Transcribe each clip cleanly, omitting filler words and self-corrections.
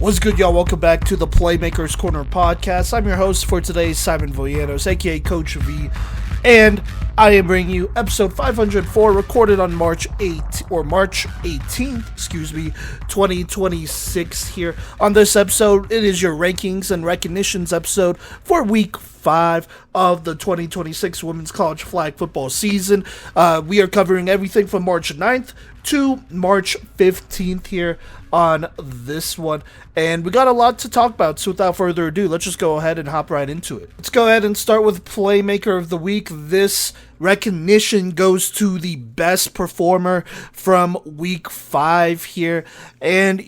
What's good, y'all? Welcome back to the Playmaker's Corner podcast. I'm your host for today, Simon Villanos, aka Coach V, and I am bringing you episode 504, recorded on March 18th, 2026 here. On this episode, it is your rankings and recognitions episode for week 5 of the 2026 Women's College Flag Football season. We are covering everything from March 9th to March 15th here on this one, and we got a lot to talk about, so without further ado, let's just go ahead and hop right into it. Let's go ahead and start with Playmaker of the Week. This recognition goes to the best performer from week 5 here, and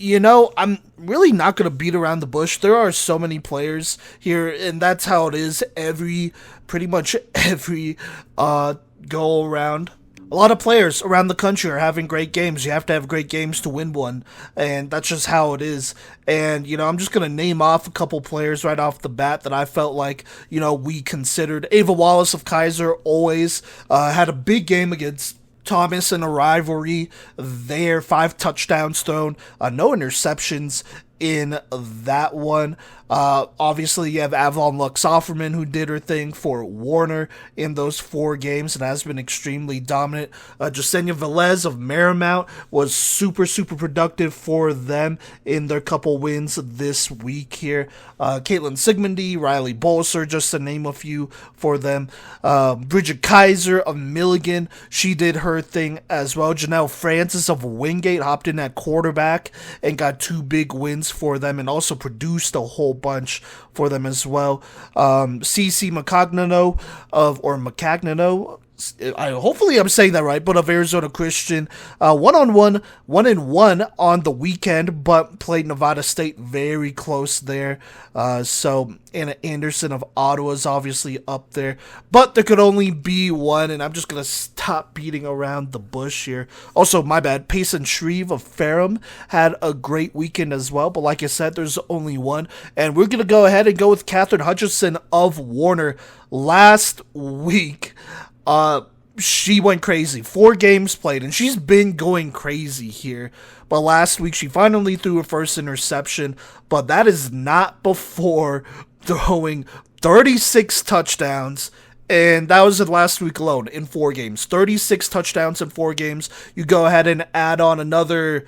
I'm really not going to beat around the bush. There are so many players here, and that's how it is pretty much every go around. A lot of players around the country are having great games. You have to have great games to win one, and that's just how it is. And, I'm just going to name off a couple players right off the bat that I felt like, we considered. Ava Wallace of Kaiser always had a big game against Thomas in a rivalry there. 5 touchdowns thrown, no interceptions in that one. Obviously, you have Avalon Lux Offerman, who did her thing for Warner in those 4 games and has been extremely dominant. Jasenia Velez of Marymount was super productive for them in their couple wins this week here. Caitlin Sigmundy, Riley Bolser, just to name a few for them. Bridget Kaiser of Milligan, she did her thing as well. Janelle Francis of Wingate hopped in at quarterback and got 2 big wins for them and also produced a whole bunch for them as well. CC Macagnano hopefully I'm saying that right, but of Arizona Christian, 1-1 on the weekend, but played Nevada State very close there. So Anna Anderson of Ottawa is obviously up there, but there could only be one, and I'm just gonna stop beating around the bush here. Also, my bad, Payson Shreve of Ferrum had a great weekend as well, but like I said, there's only one, and we're gonna go ahead and go with Catherine Hutchinson of Warner. Last week, she went crazy. 4 games played, and she's been going crazy here. But last week, she finally threw her first interception, but that is not before throwing 36 touchdowns, and that was last week alone in 4 games. 36 touchdowns in 4 games. You go ahead and add on another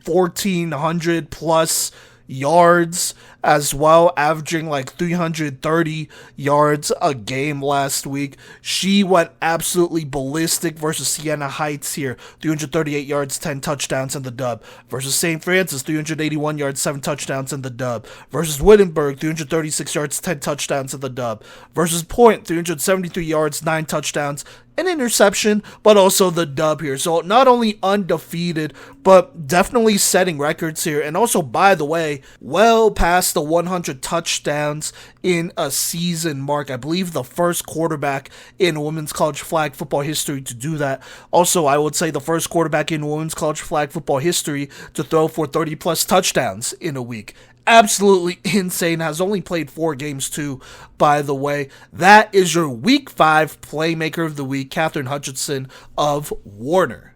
1,400 plus yards as well, averaging like 330 yards a game last week. She went absolutely ballistic versus Siena Heights here. 338 yards, 10 touchdowns in the dub. Versus St. Francis, 381 yards, 7 touchdowns in the dub. Versus Wittenberg, 336 yards, 10 touchdowns in the dub. Versus Point, 373 yards, 9 touchdowns, an interception, but also the dub here. So not only undefeated, but definitely setting records here. And also, by the way, well past the 100 touchdowns in a season mark. I believe the first quarterback in women's college flag football history to do that. Also, I would say the first quarterback in women's college flag football history to throw for 30 plus touchdowns in a week. Absolutely insane. Has only played 4 games too, by the way. That is your week 5 Playmaker of the Week, Catherine Hutchinson of Warner.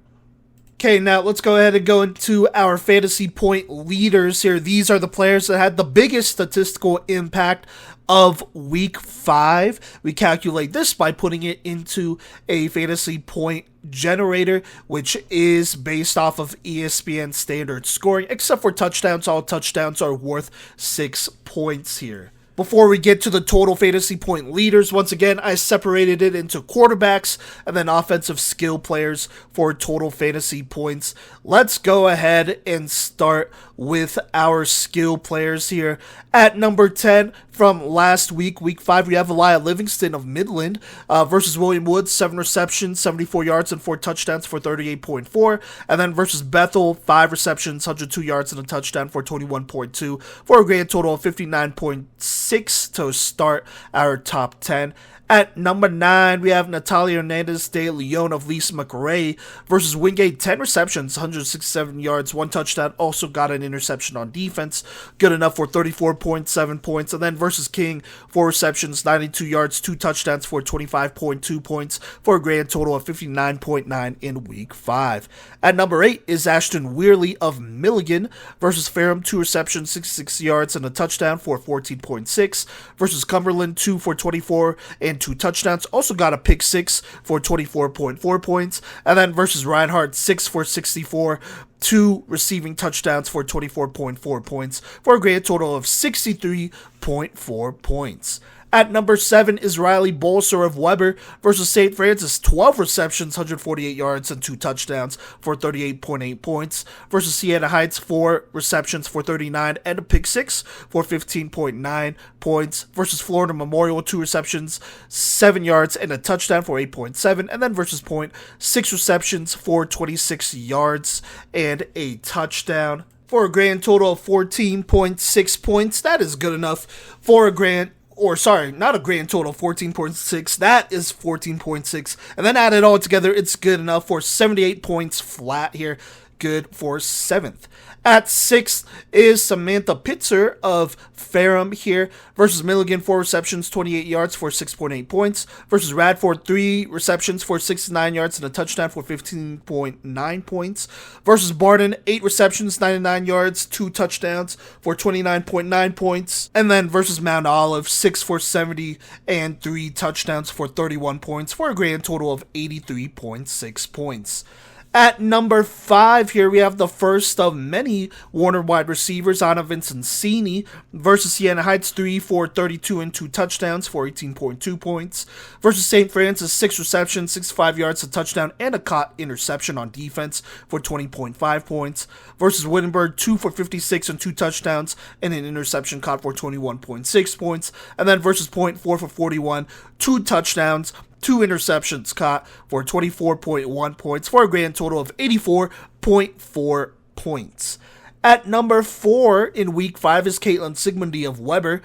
Okay, now let's go ahead and go into our fantasy point leaders here. These are the players that had the biggest statistical impact of week 5. We calculate this by putting it into a fantasy point generator, which is based off of ESPN standard scoring, except for touchdowns. All touchdowns are worth 6 points here. Before we get to the total fantasy point leaders, once again, I separated it into quarterbacks and then offensive skill players for total fantasy points. Let's go ahead and start with our skill players here. At number 10 from last week, week 5, we have Elia Livingston of Midland versus William Woods, 7 receptions, 74 yards, and 4 touchdowns for 38.4. And then versus Bethel, 5 receptions, 102 yards, and a touchdown for 21.2 for a grand total of 59.6 to start our top 10. At number 9, we have Natalia Hernandez de Leon of Lisa McRae versus Wingate. 10 receptions, 167 yards, 1 touchdown. Also got an interception on defense. Good enough for 34.7 points. And then versus King, 4 receptions, 92 yards, 2 touchdowns for 25.2 points for a grand total of 59.9 in week 5. At number 8 is Ashton Weirley of Milligan versus Ferrum. 2 receptions, 66 yards, and a touchdown for 14.6. Versus Cumberland, 2 for 24 and 2 touchdowns. Also got a pick 6 for 24.4 points. And then versus Reinhardt, 6 for 64, 2 receiving touchdowns for 24.4 points for a grand total of 63.4 points. At number 7 is Riley Bolser of Weber versus St. Francis. 12 receptions, 148 yards, and 2 touchdowns for 38.8 points. Versus Siena Heights, 4 receptions for 39 and a pick 6 for 15.9 points. Versus Florida Memorial, 2 receptions, 7 yards, and a touchdown for 8.7. And then versus Point, 6 receptions for 26 yards and a touchdown for a grand total of 14.6 points. That is good enough for a grand not a grand total, 14.6. That is 14.6. And then add it all together, it's good enough for 78 points flat here. Good for 7th. At 6th is Samantha Pitzer of Ferrum here versus Milligan. 4 receptions, 28 yards for 6.8 points. Versus Radford, 3 receptions for 69 yards and a touchdown for 15.9 points. Versus Barton, 8 receptions, 99 yards, 2 touchdowns for 29.9 points. And then versus Mount Olive, 6 for 70 and 3 touchdowns for 31 points for a grand total of 83.6 points. At number 5 here, we have the first of many Warner wide receivers, Anna Vincenzini versus Siena Heights, 3 for 32 and 2 touchdowns for 18.2 points. Versus St. Francis, 6 receptions, 65 yards, a touchdown, and a caught interception on defense for 20.5 points. Versus Wittenberg, 2 for 56 and 2 touchdowns, and an interception caught for 21.6 points. And then versus Point, 4 for 41, 2 touchdowns, 2 interceptions caught for 24.1 points for a grand total of 84.4 points. At number 4 in week 5 is Caitlin Sigmundy of Weber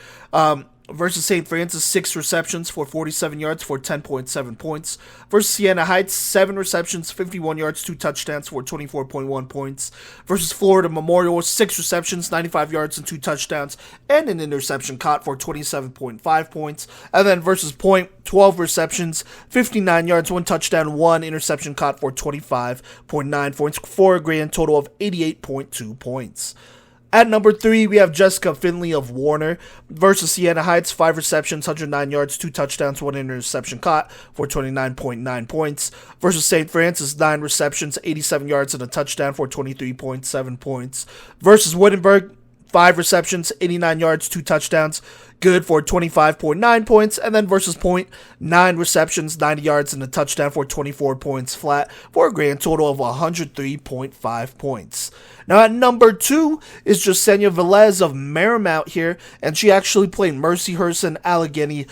versus St. Francis. 6 receptions for 47 yards for 10.7 points. Versus Siena Heights, 7 receptions, 51 yards, 2 touchdowns for 24.1 points. Versus Florida Memorial, 6 receptions, 95 yards, and 2 touchdowns, and an interception caught for 27.5 points. And then versus Point, 12 receptions, 59 yards, 1 touchdown, 1 interception caught for 25.9 points for a grand total of 88.2 points. At number 3, we have Jessica Finley of Warner versus Siena Heights. 5 receptions, 109 yards, 2 touchdowns, 1 interception caught for 29.9 points. Versus St. Francis, 9 receptions, 87 yards, and a touchdown for 23.7 points. Versus Wittenberg, 5 receptions, 89 yards, 2 touchdowns, good for 25.9 points. And then versus Point, 9 receptions, 90 yards, and a touchdown for 24 points flat for a grand total of 103.5 points. Now at number 2 is Jasenia Velez of Marymount here, and she actually played Mercyhurst and Allegheny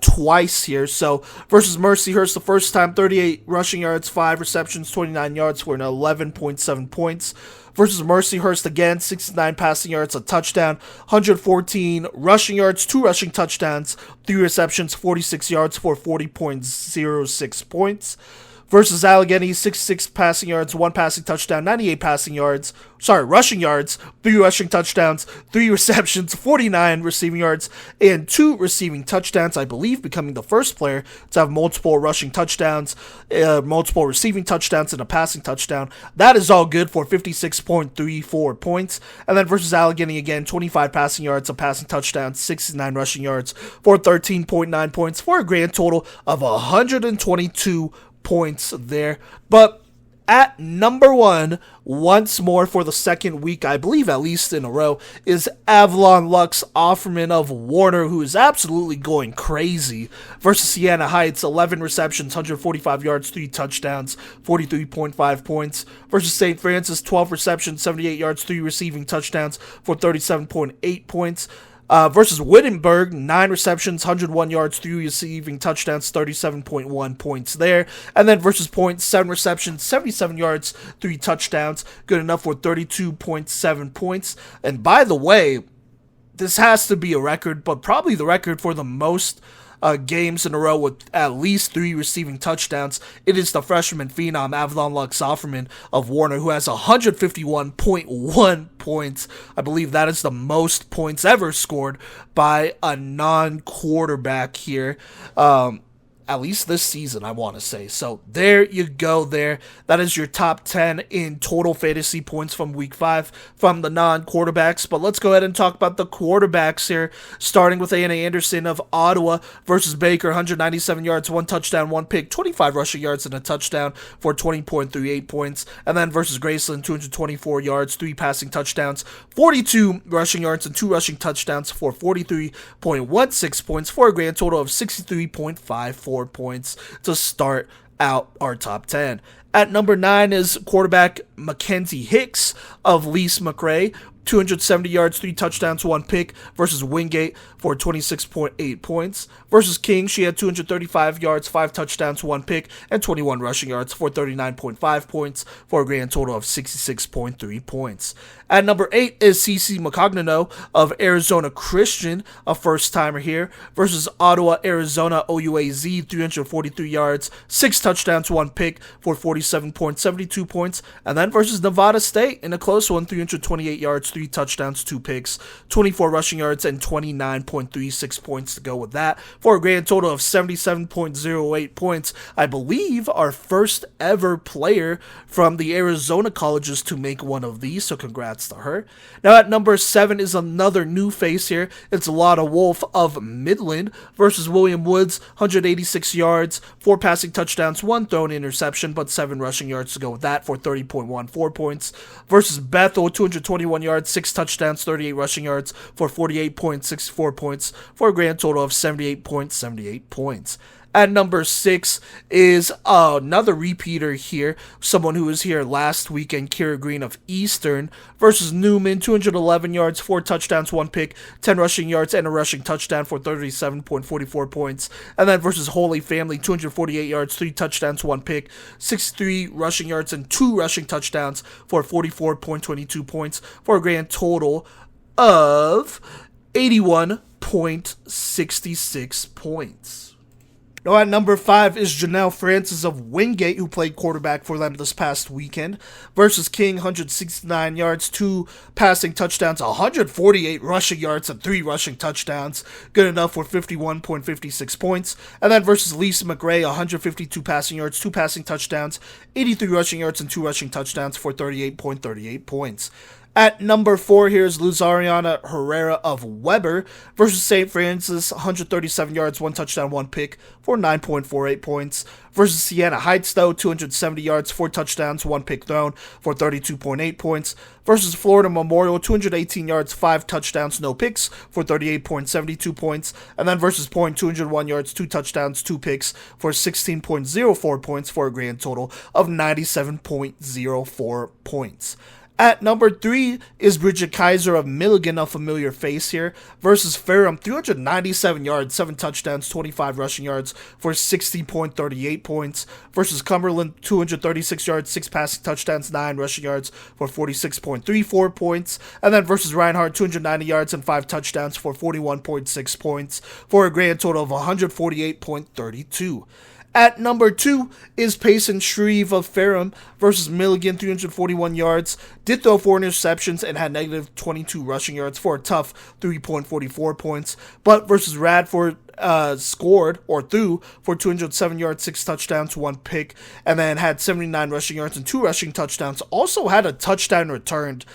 twice here. So versus Mercyhurst, the first time, 38 rushing yards, 5 receptions, 29 yards for an 11.7 points. Versus Mercyhurst again, 69 passing yards, a touchdown, 114 rushing yards, 2 rushing touchdowns, 3 receptions, 46 yards for 40.06 points. Versus Allegheny, 66 passing yards, 1 passing touchdown, 98 rushing yards, 3 rushing touchdowns, 3 receptions, 49 receiving yards, and 2 receiving touchdowns, I believe becoming the first player to have multiple rushing touchdowns, multiple receiving touchdowns, and a passing touchdown. That is all good for 56.34 points. And then versus Allegheny again, 25 passing yards, a passing touchdown, 69 rushing yards for 13.9 points for a grand total of 122 points there. But at number 1, once more for the second week, I believe at least in a row, is Avalon Lux Offerman of Warner, who is absolutely going crazy, versus Siena Heights. 11 receptions, 145 yards, 3 touchdowns, 43.5 points. Versus St. Francis, 12 receptions, 78 yards, 3 receiving touchdowns for 37.8 points. Versus Wittenberg, 9 receptions, 101 yards, 3 receiving touchdowns, 37.1 points there. And then versus Point, 7 receptions, 77 yards, 3 touchdowns, good enough for 32.7 points. And by the way, this has to be a record, but probably the record for the most games in a row with at least 3 receiving touchdowns. It is the freshman phenom Avalon Lux-Offerman of Warner, who has 151.1 points. I believe that is the most points ever scored by a non-quarterback here. At least this season, I want to say. So there you go there. That is your top 10 in total fantasy points from week 5 from the non-quarterbacks. But let's go ahead and talk about the quarterbacks here, starting with A.N.A. Anderson of Ottawa versus Baker. 197 yards, 1 touchdown, 1 pick, 25 rushing yards, and a touchdown for 20.38 points. And then versus Graceland, 224 yards, 3 passing touchdowns, 42 rushing yards, and 2 rushing touchdowns for 43.16 points for a grand total of 63.54 points to start out our top 10. At number 9 is quarterback Mackenzie Hicks of Lease McRae. 270 yards, 3 touchdowns, 1 pick versus Wingate for 26.8 points. Versus King, she had 235 yards, 5 touchdowns, 1 pick, and 21 rushing yards for 39.5 points for a grand total of 66.3 points. At number 8 is CC McCognano of Arizona Christian, a first-timer here, versus Ottawa, Arizona OUAZ, 343 yards, 6 touchdowns, 1 pick for 47.72 points. And then versus Nevada State in a close one, 328 yards, 3 touchdowns, 2 picks, 24 rushing yards, and 29.36 points to go with that for a grand total of 77.08 points. I believe our first ever player from the Arizona colleges to make one of these, so congrats to her. Now at number 7 is another new face here. It's Lotta Wolf of Midland versus William Woods. 186 yards, 4 passing touchdowns, 1 thrown interception, but 7 rushing yards to go with that for 30.14 points. Versus Bethel, 221 yards, 6 touchdowns, 38 rushing yards for 48.64 points for a grand total of 78.78 points. At number 6 is another repeater here, someone who was here last weekend, Kira Green of Eastern versus Newman. 211 yards, 4 touchdowns, 1 pick, 10 rushing yards, and a rushing touchdown for 37.44 points. And then versus Holy Family, 248 yards, 3 touchdowns, 1 pick, 63 rushing yards, and 2 rushing touchdowns for 44.22 points for a grand total of 81.66 points. Now at number 5 is Janelle Francis of Wingate, who played quarterback for them this past weekend, versus King. 169 yards, 2 passing touchdowns, 148 rushing yards, and 3 rushing touchdowns. Good enough for 51.56 points. And then versus Lisa McRae, 152 passing yards, 2 passing touchdowns, 83 rushing yards, and 2 rushing touchdowns for 38.38 points. At number 4, here's Luzariana Herrera of Weber versus St. Francis. 137 yards, 1 touchdown, 1 pick for 9.48 points. Versus Siena Heights, though, 270 yards, 4 touchdowns, 1 pick thrown for 32.8 points. Versus Florida Memorial, 218 yards, 5 touchdowns, no picks for 38.72 points. And then versus Point, 201 yards, 2 touchdowns, 2 picks for 16.04 points for a grand total of 97.04 points. At number 3 is Bridget Kaiser of Milligan, a familiar face here, versus Ferrum. 397 yards, 7 touchdowns, 25 rushing yards for 60.38 points. Versus Cumberland, 236 yards, 6 passing touchdowns, 9 rushing yards for 46.34 points. And then versus Reinhardt, 290 yards and 5 touchdowns for 41.6 points for a grand total of 148.32. At number 2 is Payson Shreve of Ferrum versus Milligan, 341 yards, did throw 4 interceptions and had negative 22 rushing yards for a tough 3.44 points, but versus Radford scored or threw for 207 yards, 6 touchdowns, 1 pick, and then had 79 rushing yards and 2 rushing touchdowns. Also had a touchdown returned,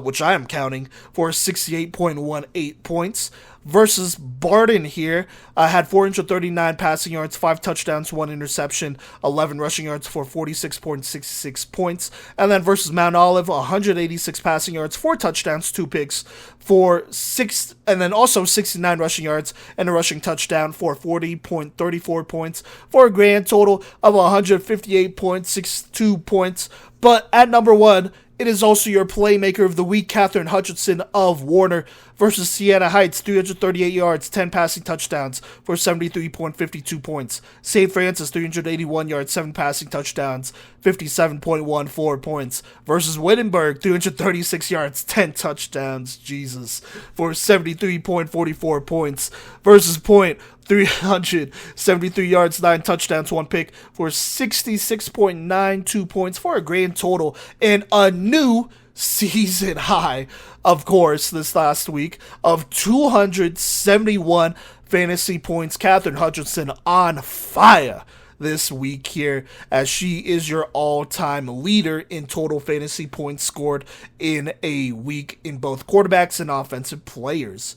which I am counting, for 68.18 points. Versus Barden here, had 439 passing yards, 5 touchdowns, 1 interception, 11 rushing yards for 46.66 points. And then versus Mount Olive, 186 passing yards, 4 touchdowns, 2 picks for 6, and then also 69 rushing yards and a rushing touchdown for 40.34 points for a grand total of 158.62 points. But at number 1, it is also your Playmaker of the Week, Catherine Hutchinson of Warner versus Siena Heights. 338 yards, 10 passing touchdowns for 73.52 points. St. Francis, 381 yards, 7 passing touchdowns, 57.14 points. Versus Wittenberg, 336 yards, 10 touchdowns, Jesus, for 73.44 points. Versus Point, 373 yards, 9 touchdowns, 1 pick, for 66.92 points, for a grand total and a new season high, of course, this last week of 271 fantasy points. Catherine Hutchinson on fire this week here, as she is your all-time leader in total fantasy points scored in a week in both quarterbacks and offensive players.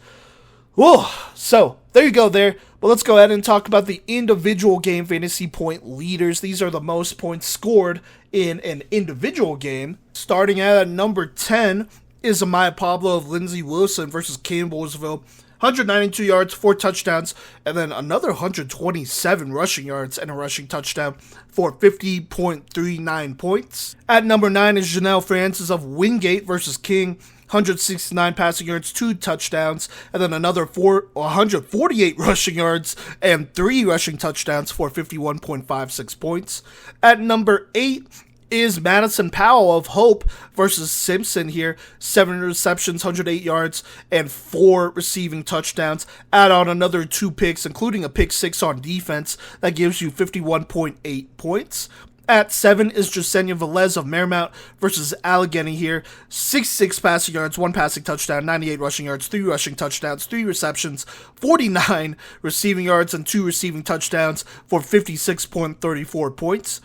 Whoa, so there you go there. But let's go ahead and talk about the individual game fantasy point leaders. These are the most points scored in an individual game. Starting at number 10 is Amaya Pablo of Lindsey Wilson versus Campbellsville. 192 yards, 4 touchdowns, and then another 127 rushing yards and a rushing touchdown for 50.39 points. At number 9 is Janelle Francis of Wingate versus King. 169 passing yards, 2 touchdowns, and then another 148 rushing yards and 3 rushing touchdowns for 51.56 points. At number 8 is Madison Powell of Hope versus Simpson here. 7 receptions, 108 yards, and 4 receiving touchdowns. Add on another 2 picks, including a pick 6 on defense. That gives you 51.8 points. At 7 is Jasenia Velez of Marymount versus Allegheny here. 66 passing yards, 1 passing touchdown, 98 rushing yards, 3 rushing touchdowns, 3 receptions, 49 receiving yards, and 2 receiving touchdowns for 56.34 points.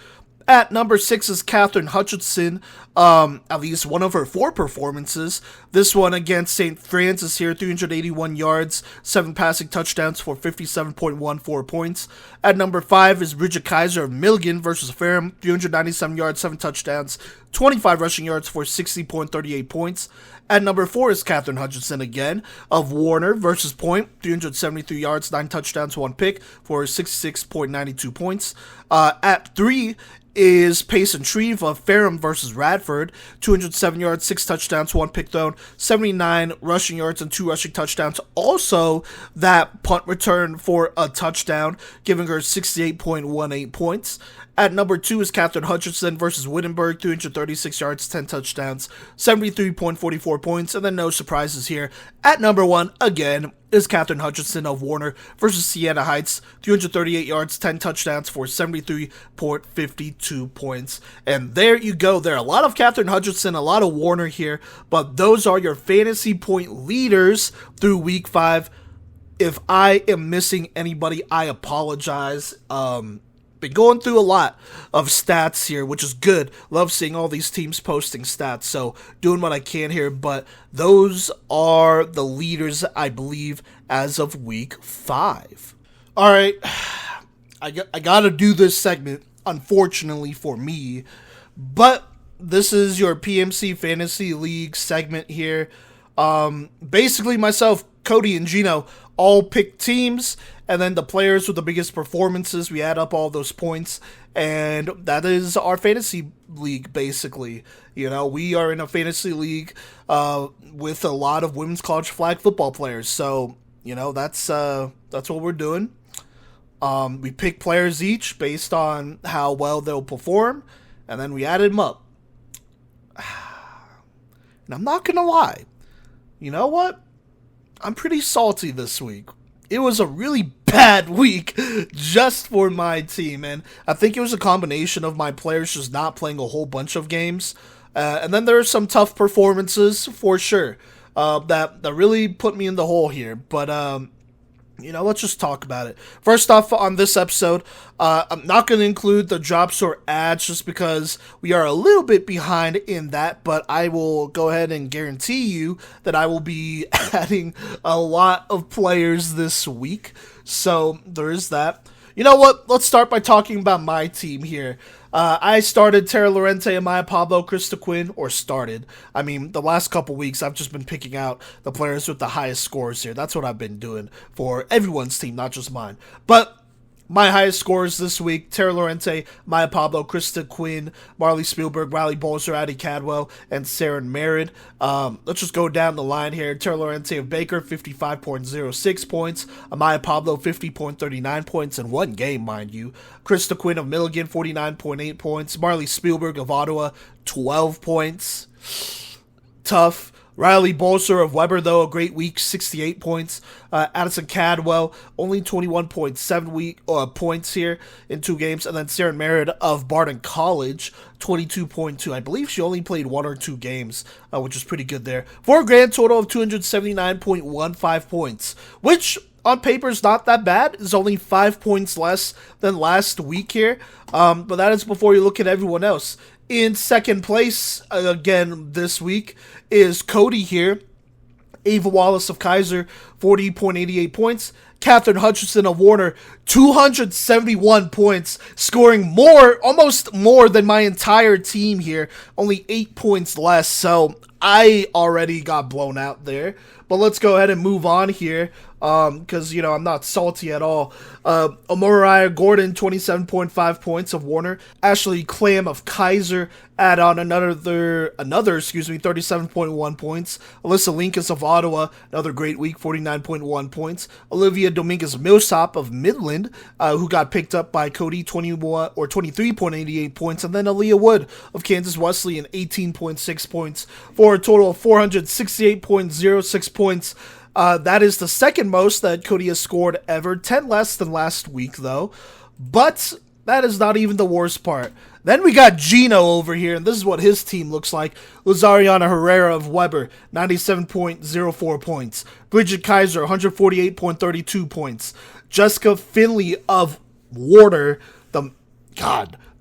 At number 6 is Catherine Hutchinson, at least one of her 4 performances. This one against St. Francis here, 381 yards, 7 passing touchdowns for 57.14 points. At number 5 is Bridget Kaiser of Milligan versus Ferrum, 397 yards, 7 touchdowns, 25 rushing yards for 60.38 points. At number 4 is Catherine Hutchinson again of Warner versus Point, 373 yards, 9 touchdowns, 1 pick for 66.92 points. At 3 is Payson Shreve of Ferrum versus Radford, 207 yards, 6 touchdowns, 1 pick thrown, 79 rushing yards, and 2 rushing touchdowns. Also, that punt return for a touchdown, giving her 68.18 points. At number 2 is Catherine Hutchinson versus Wittenberg, 336 yards, 10 touchdowns, 73.44 points, and then no surprises here. At number 1, again, is Catherine Hutchinson of Warner versus Siena Heights, 338 yards, 10 touchdowns for 73.52 points. And there you go. There are a lot of Catherine Hutchinson, a lot of Warner here, but those are your fantasy point leaders through week 5. If I am missing anybody, I apologize. Been going through a lot of stats here, which is good. Love seeing all these teams posting stats, so doing what I can here, but those are the leaders, I believe, as of week 5. Alright, I gotta do this segment, unfortunately for me, but this is your PMC Fantasy League segment here. Basically myself, Cody, and Gino all pick teams, and then the players with the biggest performances, we add up all those points, and that is our fantasy league, basically. You know, we are in a fantasy league with a lot of women's college flag football players, so, you know, that's what we're doing. We pick players each based on how well they'll perform, and then we added them up. And I'm not gonna lie, you know what? I'm pretty salty this week. It was a really bad week just for my team, and I think it was a combination of my players just not playing a whole bunch of games, and then there are some tough performances for sure that really put me in the hole here, but you know, let's just talk about it. First off, on this episode, I'm not going to include the Drop Store ads just because we are a little bit behind in that, but I will go ahead and guarantee you that I will be adding a lot of players this week. So there is that. You know what? Let's start by talking about my team here. I started Tara Lorente, Amaya Pablo, Krista Quinn, or started. I mean, the last couple weeks, I've just been picking out the players with the highest scores here. That's what I've been doing for everyone's team, not just mine. But My highest scores this week: Tara Lorente, Maya Pablo, Krista Quinn, Marley Spielberg, Riley Bolzer, Addie Cadwell, and Sarah Merritt. Let's just go down the line here. Tara Lorente of Baker, 55.06 points. Maya Pablo, 50.39 points in one game, mind you. Krista Quinn of Milligan, 49.8 points. Marley Spielberg of Ottawa, 12 points. Tough. Riley Bolzer of Weber, though, a great week, 68 points. Addison Cadwell, only 21.7 points here in 2 games. And then Sarah Merritt of Barton College, 22.2. I believe she only played 1 or 2 games, which is pretty good there. For a grand total of 279.15 points, which on paper is not that bad. It's only 5 points less than last week here. But that is before you look at everyone else. In second place, again, this week, is Cody here. Ava Wallace of Kaiser, 40.88 points. Catherine Hutchinson of Warner, 271 points, scoring almost more than my entire team here. Only 8 points less, so I already got blown out there. But let's go ahead and move on here, because, I'm not salty at all. Mariah Gordon, 27.5 points of Warner. Ashley Clam of Kaiser add on another 37.1 points. Alyssa Linkus of Ottawa, another great week, 49.1 points. Olivia Dominguez Millsop of Midland, who got picked up by Cody, 23.88 points. And then Aaliyah Wood of Kansas Wesleyan, 18.6 points, for a total of 468.06 points. That is the second most that Cody has scored ever. 10 less than last week, though. But that is not even the worst part. Then we got Gino over here, and this is what his team looks like. Luzariana Herrera of Weber, 97.04 points. Bridget Kaiser, 148.32 points. Jessica Finley of Warner,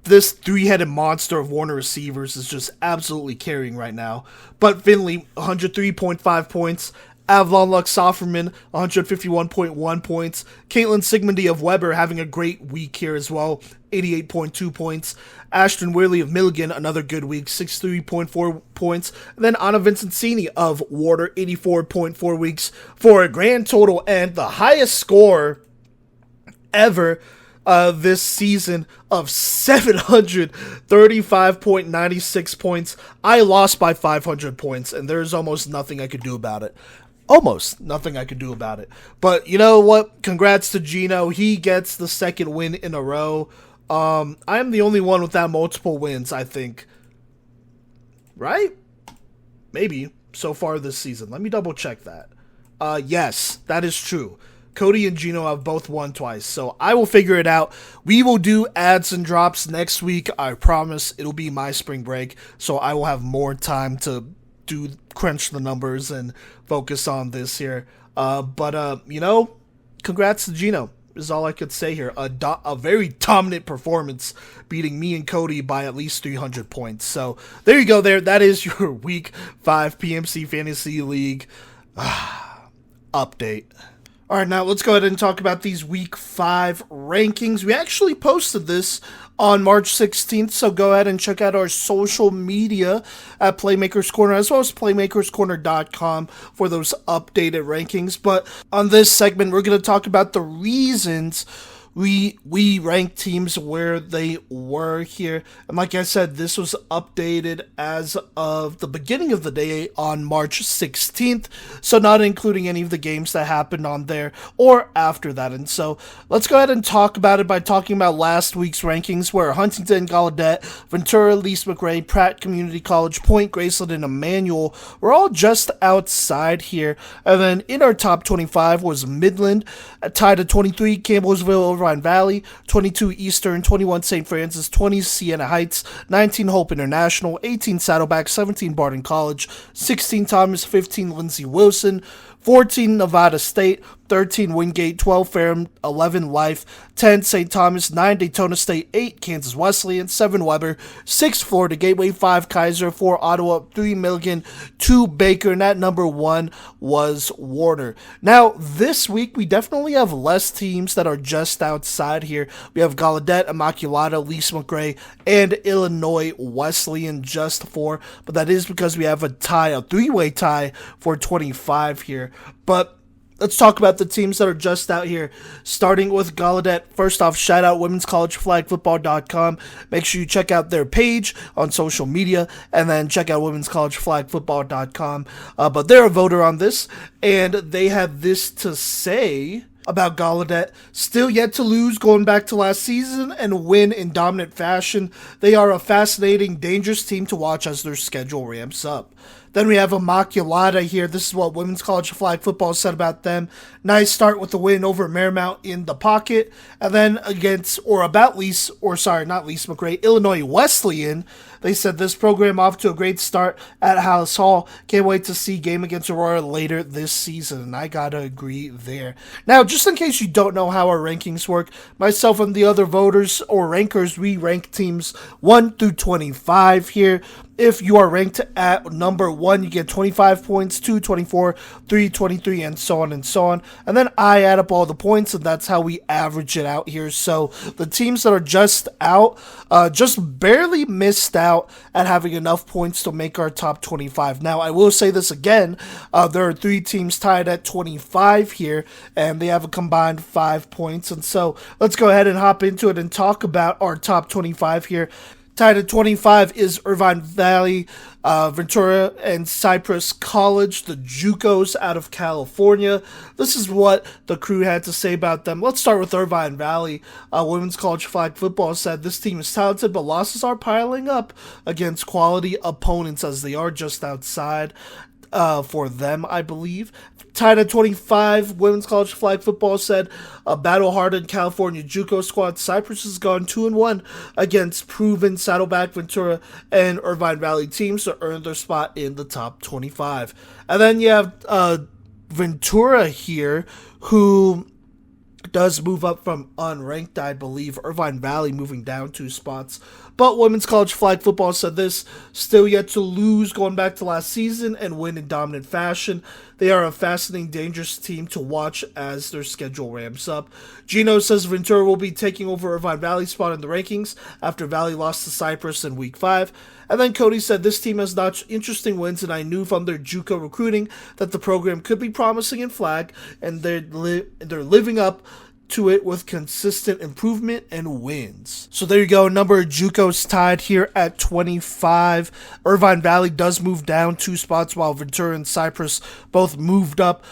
this 3-headed monster of Warner receivers is just absolutely carrying right now. But Finley, 103.5 points. Avalon Lux Sofferman, 151.1 points. Caitlin Sigmundy of Weber having a great week here as well, 88.2 points. Ashton Weirley of Milligan, another good week, 63.4 points. And then Anna Vincentini of Warner, 84.4 weeks, for a grand total and the highest score ever this season of 735.96 points. I lost by 500 points, and there's almost nothing I could do about it. Almost nothing I could do about it. But you know what? Congrats to Gino. He gets the second win in a row. I am the only one without multiple wins, I think. Right? Maybe. So far this season. Let me double check that. Yes, that is true. Cody and Gino have both won twice, so I will figure it out. We will do ads and drops next week. I promise it'll be my spring break, so I will have more time to crunch the numbers and focus on this here. But congrats to Gino is all I could say here. A very dominant performance, beating me and Cody by at least 300 points. So there you go there. That is your Week 5 PMC Fantasy League update. All right, now let's go ahead and talk about these Week 5 rankings. We actually posted this on March 16th, so go ahead and check out our social media at Playmaker's Corner, as well as playmakerscorner.com for those updated rankings. But on this segment, we're going to talk about the reasons we rank teams where they were here. And like I said, this was updated as of the beginning of the day on March 16th, so not including any of the games that happened on there or after that. And so let's go ahead and talk about it by talking about last week's rankings, where Huntington, Gallaudet, Ventura, Lise McRae, Pratt Community College, Point, Graceland, and Emmanuel were all just outside here. And then in our top 25 was Midland, tied at 23, Campbellsville, Rhine Valley, 22 Eastern, 21 St. Francis, 20 Siena Heights, 19 Hope International, 18 Saddleback, 17 Barton College, 16 Thomas, 15 Lindsey Wilson, 14 Nevada State, 13 Wingate, 12 Ferrum, 11 Life, 10 St. Thomas, 9 Daytona State, 8 Kansas Wesleyan, 7 Weber, 6 Florida Gateway, 5 Kaiser, 4 Ottawa, 3 Milligan, 2 Baker, and at number 1 was Warner. Now, this week, we definitely have less teams that are just outside here. We have Gallaudet, Immaculata, Lise McRae, and Illinois Wesleyan, just 4, but that is because we have a 3-way tie for 25 here. But Let's talk about the teams that are just out here, starting with Gallaudet. First off, shout out womenscollegeflagfootball.com. Make sure you check out their page on social media, and then check out womenscollegeflagfootball.com. But they're a voter on this, and they have this to say about Gallaudet. Still yet to lose going back to last season and win in dominant fashion. They are a fascinating, dangerous team to watch as their schedule ramps up. Then we have Immaculata here. This is what Women's College of Flag Football said about them. Nice start with the win over Marymount in the pocket. And then against, or about Lise, or sorry, not Lise McRae, Illinois Wesleyan. They said this program off to a great start at Hallis Hall. Can't wait to see game against Aurora later this season. And I gotta agree there. Now, just in case you don't know how our rankings work, myself and the other voters or rankers, we rank teams 1 through 25 here. If you are ranked at number 1, you get 25 points, 2, 24, 3, 23, and so on and so on. And then I add up all the points, and that's how we average it out here. So the teams that are just out, just barely missed out at having enough points to make our top 25. Now, I will say this again. There are 3 teams tied at 25 here, and they have a combined 5 points. And so let's go ahead and hop into it and talk about our top 25 here. Tied at 25 is Irvine Valley, Ventura, and Cypress College, the JUCOs out of California. This is what the crew had to say about them. Let's start with Irvine Valley. Women's College Flag Football said this team is talented, but losses are piling up against quality opponents as they are just outside for them, I believe. Tied at 25, Women's College Flag Football said a battle-hardened California JUCO squad. Cypress has gone 2-1 against proven Saddleback, Ventura, and Irvine Valley teams to earn their spot in the top 25. And then you have Ventura here, who does move up from unranked, I believe. Irvine Valley moving down 2 spots. But Women's College Flag Football said this, still yet to lose going back to last season and win in dominant fashion. They are a fascinating, dangerous team to watch as their schedule ramps up. Gino says Ventura will be taking over Irvine Valley's spot in the rankings after Valley lost to Cypress in Week 5. And then Cody said this team has notched interesting wins, and I knew from their JUCO recruiting that the program could be promising in flag, and they're living up to it with consistent improvement and wins. So there you go. Number of JUCOs tied here at 25. Irvine Valley does move down 2 spots, while Ventura and Cypress both move up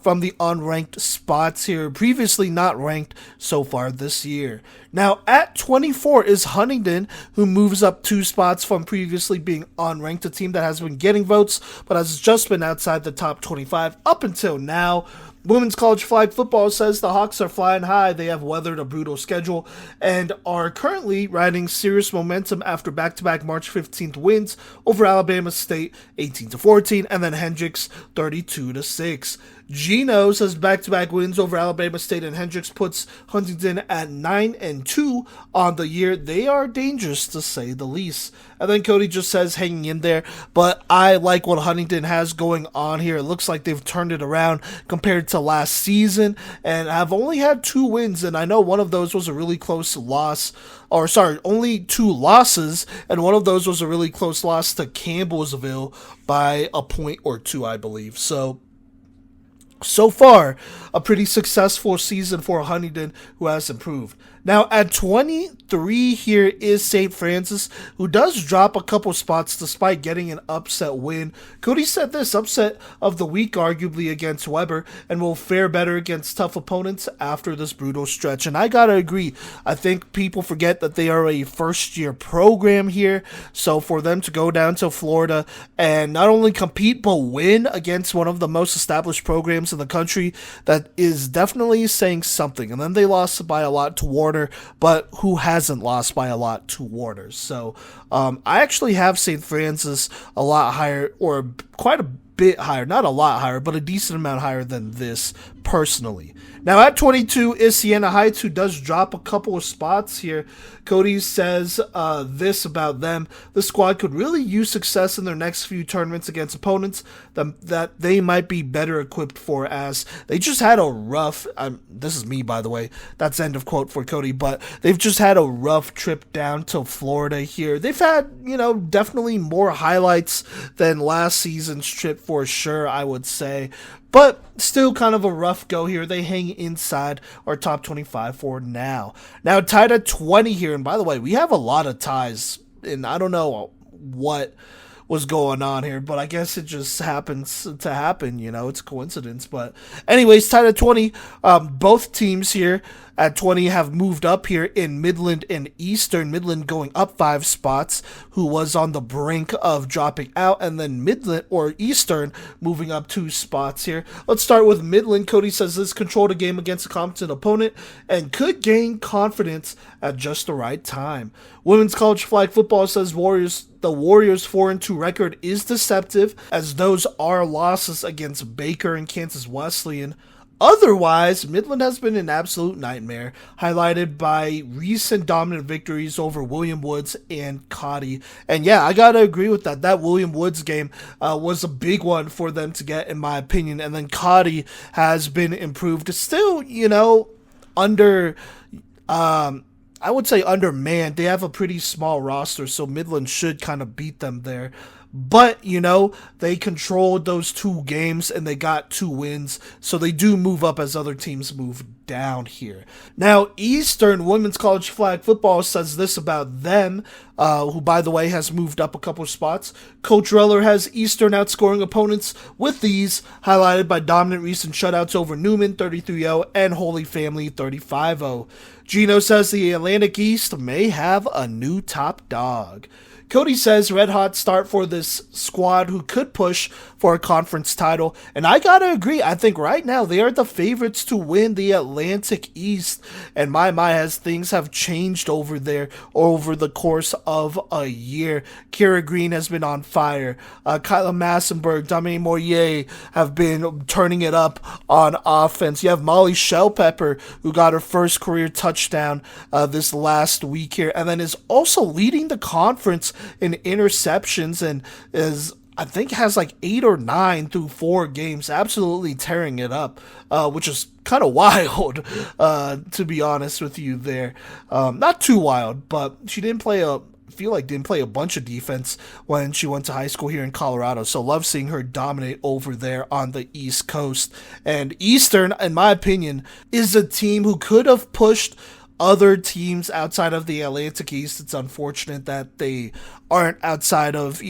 from the unranked spots here, previously not ranked so far this year. Now at 24 is Huntington, who moves up 2 spots from previously being unranked, a team that has been getting votes but has just been outside the top 25 up until now. Women's College Flag Football says the Hawks are flying high. They have weathered a brutal schedule and are currently riding serious momentum after back-to-back March 15th wins over Alabama State 18-14 and then Hendrix 32-6. Gino says back-to-back wins over Alabama State and Hendrix puts Huntington at 9-2 on the year. They are dangerous, to say the least. And then Cody just says hanging in there, but I like what Huntington has going on here. It looks like they've turned it around compared to last season and have only had 2 wins, and I know one of those was a really close loss, or sorry, only 2 losses, and one of those was a really close loss to Campbellsville by a point or 2, I believe. So far, a pretty successful season for Huntington, who has improved. Now, at 23 here is St. Francis, who does drop a couple spots despite getting an upset win. Cody said this, upset of the week arguably against Weber, and will fare better against tough opponents after this brutal stretch. And I gotta agree, I think people forget that they are a first-year program here, so for them to go down to Florida and not only compete but win against one of the most established programs in the country, that is definitely saying something. And then they lost by a lot to Warner, but who hasn't lost by a lot to Warner? So I actually have St. Francis a lot higher, or quite a bit higher, not a lot higher, but a decent amount higher than this personally. Now at 22 is Siena Heights, who does drop a couple of spots here. Cody says this about them: the squad could really use success in their next few tournaments against opponents that they might be better equipped for, as they just had a rough, this is me by the way, that's end of quote for Cody, but they've just had a rough trip down to Florida here. They've had, definitely more highlights than last season season's trip for sure, I would say. But still kind of a rough go here. They hang inside our top 25 for now. Now tied at 20 here. And by the way, we have a lot of ties. And I don't know what was going on here, but I guess it just happens to happen, it's a coincidence. But anyways, tied at 20. Both teams here at 20 have moved up here in Midland and Eastern. Midland going up 5 spots, who was on the brink of dropping out, and then Midland or Eastern moving up 2 spots here. Let's start with Midland. Cody says this controlled a game against a competent opponent and could gain confidence at just the right time. Women's college flag football says the Warriors 4-2 record is deceptive, as those are losses against Baker and Kansas Wesleyan. Otherwise, Midland has been an absolute nightmare, highlighted by recent dominant victories over William Woods and Cotty. And yeah, I gotta agree with that. That William Woods game was a big one for them to get, in my opinion. And then Cotty has been improved. Still, under... I would say undermanned. They have a pretty small roster, so Midland should kind of beat them there. But, they controlled those 2 games and they got 2 wins, so they do move up as other teams move down here. Now, Eastern Women's College Flag Football says this about them, who, by the way, has moved up a couple spots. Coach Reller has Eastern outscoring opponents with these, highlighted by dominant recent shutouts over Newman 33-0 and Holy Family 35-0. Gino says the Atlantic East may have a new top dog. Cody says red hot start for this squad who could push for a conference title. And I gotta agree. I think right now they are the favorites to win the Atlantic East. And my as things have changed over there over the course of a year. Kira Green has been on fire. Kyla Massenberg, Dominique Mourier have been turning it up on offense. You have Molly Shellpepper, who got her first career touchdown this last week here, and then is also leading the conference in interceptions and I think has like 8 or 9 through 4 games, absolutely tearing it up, which is kind of wild, to be honest with you there. Not too wild, but she didn't play a bunch of defense when she went to high school here in Colorado. So love seeing her dominate over there on the East Coast. And Eastern, in my opinion, is a team who could have pushed other teams outside of the Atlantic East. It's unfortunate that they aren't outside of,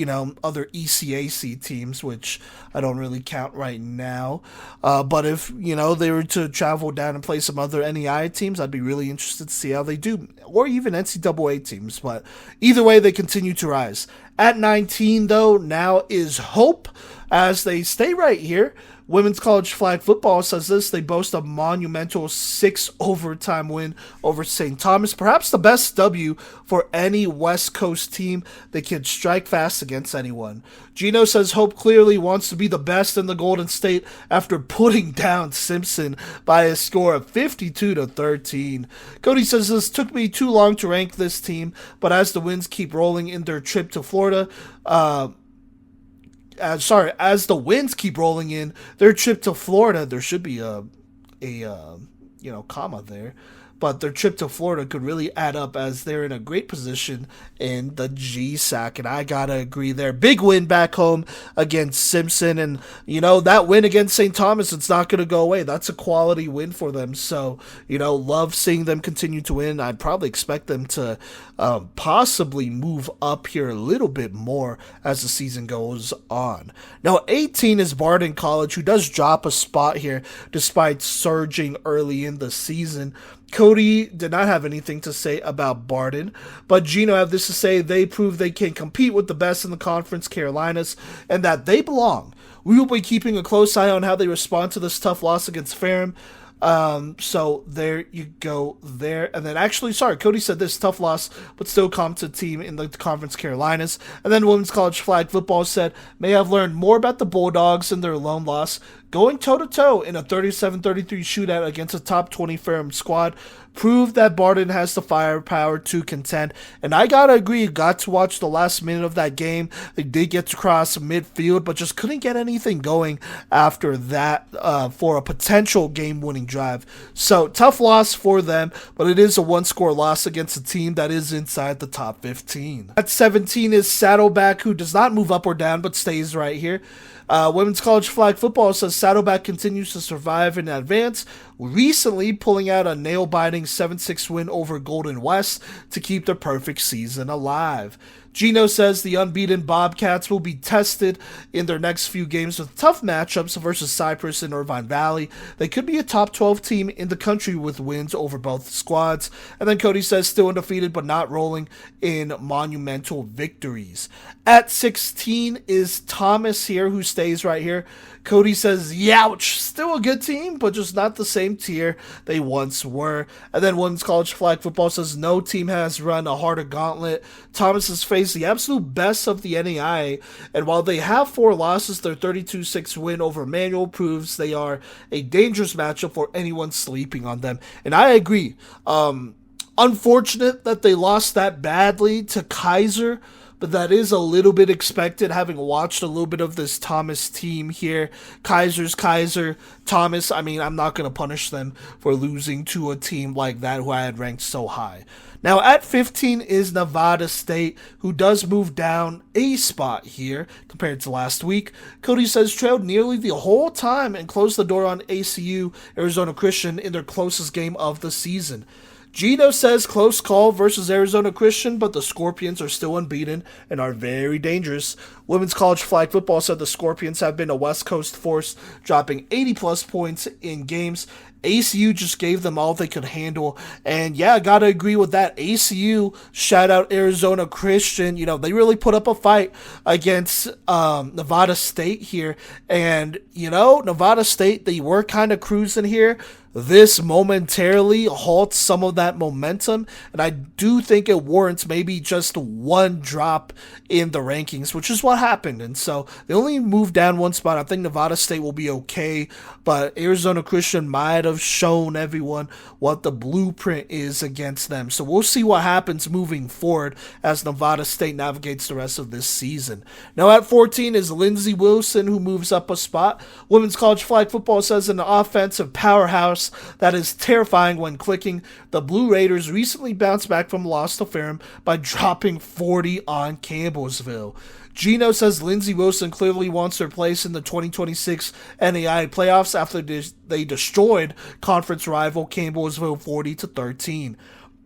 other ECAC teams, which I don't really count right now. But if, they were to travel down and play some other NEI teams, I'd be really interested to see how they do, or even NCAA teams. But either way, they continue to rise. At 19, though, now is Hope, as they stay right here. Women's College Flag Football says this: they boast a monumental 6 overtime win over St. Thomas, perhaps the best W for any West Coast team that can strike fast against anyone. Gino says Hope clearly wants to be the best in the Golden State after putting down Simpson by a score of 52-13. Cody says this took me too long to rank this team, but as the wins keep rolling in their trip to Florida, as the winds keep rolling in their trip to Florida, there should be a comma there. But their trip to Florida could really add up, as they're in a great position in the GSAC, and I gotta agree there. Big win back home against Simpson, and that win against St. Thomas, it's not gonna go away. That's a quality win for them. So love seeing them continue to win. I'd probably expect them to possibly move up here a little bit more as the season goes on. Now 18 is Barton College, who does drop a spot here despite surging early in the season. Cody did not have anything to say about Barton, but Gino had this to say: they prove they can compete with the best in the conference, Carolinas, and that they belong. We will be keeping a close eye on how they respond to this tough loss against Ferrum. So there you go there. And then Cody said this: tough loss, but still competent team in the conference, Carolinas. And then Women's College Flag Football said, may have learned more about the Bulldogs in their lone loss. going toe-to-toe in a 37-33 shootout against a top 20 firm squad proved that Barden has the firepower to contend. And I gotta agree, got to watch the last minute of that game. They did get to cross midfield, but just couldn't get anything going after that for a potential game-winning drive. So, tough loss for them, but it is a one-score loss against a team that is inside the top 15. At 17 is Saddleback, who does not move up or down, but stays right here. Women's college flag football says Saddleback continues to survive and advance, recently pulling out a nail-biting 7-6 win over Golden West to keep the perfect season alive. Gino says the unbeaten Bobcats will be tested in their next few games with tough matchups versus Cypress and Irvine Valley. They could be a top 12 team in the country with wins over both squads. And then Cody says still undefeated but not rolling in monumental victories. At 16 is Thomas here, who stays right here. Cody says, youch, still a good team, but just not the same tier they once were. And then Women's College Flag Football says no team has run a harder gauntlet. Thomas has faced the absolute best of the NAIA, and while they have 4 losses, their 32-6 win over Manual proves they are a dangerous matchup for anyone sleeping on them. And I agree. Unfortunate that they lost that badly to Kaiser, but that is a little bit expected, having watched a little bit of this Thomas team here. Kaiser's Kaiser. Thomas, I mean, I'm not going to punish them for losing to a team like that who I had ranked so high. Now, at 15 is Nevada State, who does move down a spot here compared to last week. Cody says trailed nearly the whole time and closed the door on ACU, Arizona Christian, in their closest game of the season. Gino says close call versus Arizona Christian, but the Scorpions are still unbeaten and are very dangerous. Women's College Flag Football said the Scorpions have been a West Coast force, dropping 80-plus points in games. ACU just gave them all they could handle, and yeah, gotta agree with that. ACU, shout out Arizona Christian, they really put up a fight against Nevada State here, and Nevada State, they were kind of cruising here. This momentarily halts some of that momentum, and I do think it warrants maybe just one drop in the rankings, which is what happened. And so they only moved down one spot. I think Nevada State will be okay, but Arizona Christian might have shown everyone what the blueprint is against them. So we'll see what happens moving forward as Nevada State navigates the rest of this season. Now at 14 is Lindsey Wilson, who moves up a spot. Women's College Flag Football says an offensive powerhouse that is terrifying when clicking. The Blue Raiders recently bounced back from loss to Ferrum by dropping 40 on Campbellsville. Gino says Lindsey Wilson clearly wants their place in the 2026 NAIA playoffs after they destroyed conference rival Campbellsville 40-13.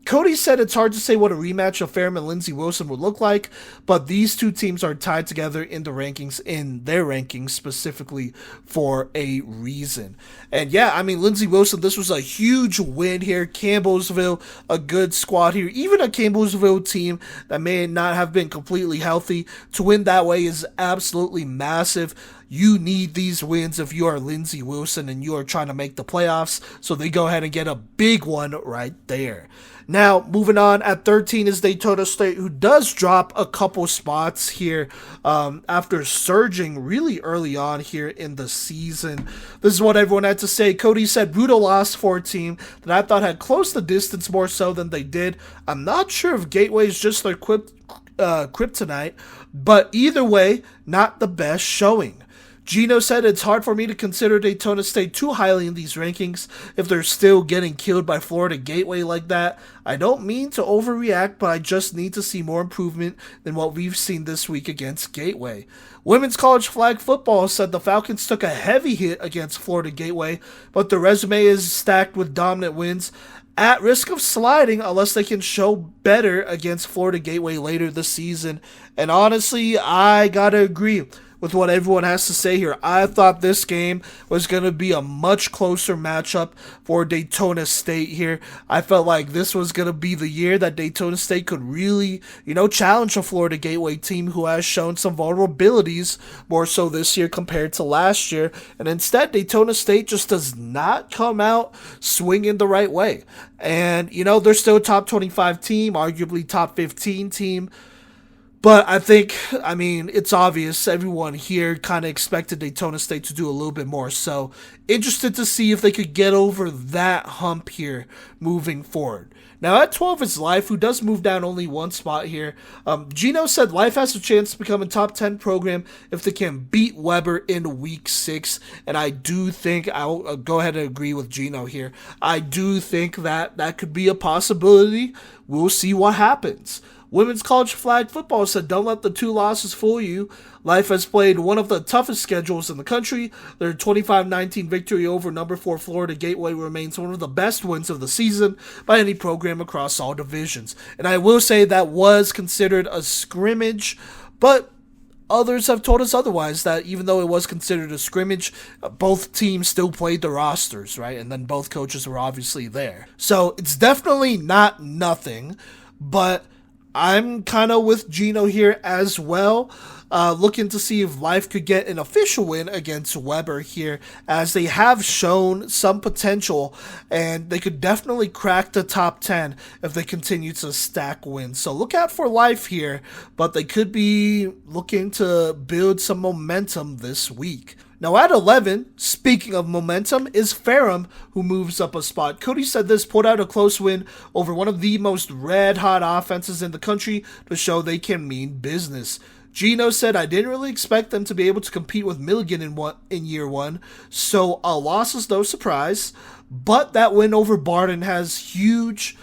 Cody said it's hard to say what a rematch of Ferrum and Lindsey Wilson would look like, but these two teams are tied together in their rankings specifically for a reason. And yeah, I mean, Lindsey Wilson, this was a huge win here. Campbellsville, a good squad here. Even a Campbellsville team that may not have been completely healthy, to win that way is absolutely massive. You need these wins if you are Lindsey Wilson and you are trying to make the playoffs, so they go ahead and get a big one right there. Now, moving on, at 13 is Daytona State, who does drop a couple spots here after surging really early on here in the season. This is what everyone had to say. Cody said, brutal loss for a team that I thought had closed the distance more so than they did. I'm not sure if Gateway is just their kryptonite, but either way, not the best showing. Gino said it's hard for me to consider Daytona State too highly in these rankings if they're still getting killed by Florida Gateway like that. I don't mean to overreact, but I just need to see more improvement than what we've seen this week against Gateway. Women's College Flag Football said the Falcons took a heavy hit against Florida Gateway, but the resume is stacked with dominant wins, at risk of sliding unless they can show better against Florida Gateway later this season. And honestly, I gotta agree with what everyone has to say here. I thought this game was going to be a much closer matchup for Daytona State here. I felt like this was going to be the year that Daytona State could really, challenge a Florida Gateway team who has shown some vulnerabilities more so this year compared to last year. And instead, Daytona State just does not come out swinging the right way. And, they're still a top 25 team, arguably top 15 team. But I think, it's obvious everyone here kind of expected Daytona State to do a little bit more. So, interested to see if they could get over that hump here moving forward. Now, at 12 is Life, who does move down only one spot here. Gino said Life has a chance to become a top 10 program if they can beat Weber in week 6. And I do think, I'll go ahead and agree with Gino here. I do think that that could be a possibility. We'll see what happens. Women's college flag football said, don't let the 2 losses fool you. Life has played one of the toughest schedules in the country. Their 25-19 victory over number 4 Florida Gateway remains one of the best wins of the season by any program across all divisions. And I will say that was considered a scrimmage, but others have told us otherwise, that even though it was considered a scrimmage, both teams still played the rosters, right? And then both coaches were obviously there. So it's definitely not nothing, but I'm kind of with Gino here as well, looking to see if Life could get an official win against Weber here, as they have shown some potential, and they could definitely crack the top 10 if they continue to stack wins. So look out for Life here, but they could be looking to build some momentum this week. Now at 11, speaking of momentum, is Ferrum, who moves up a spot. Cody said this, pulled out a close win over one of the most red-hot offenses in the country to show they can mean business. Gino said, I didn't really expect them to be able to compete with Milligan in year 1, so a loss is no surprise. But that win over Barden was huge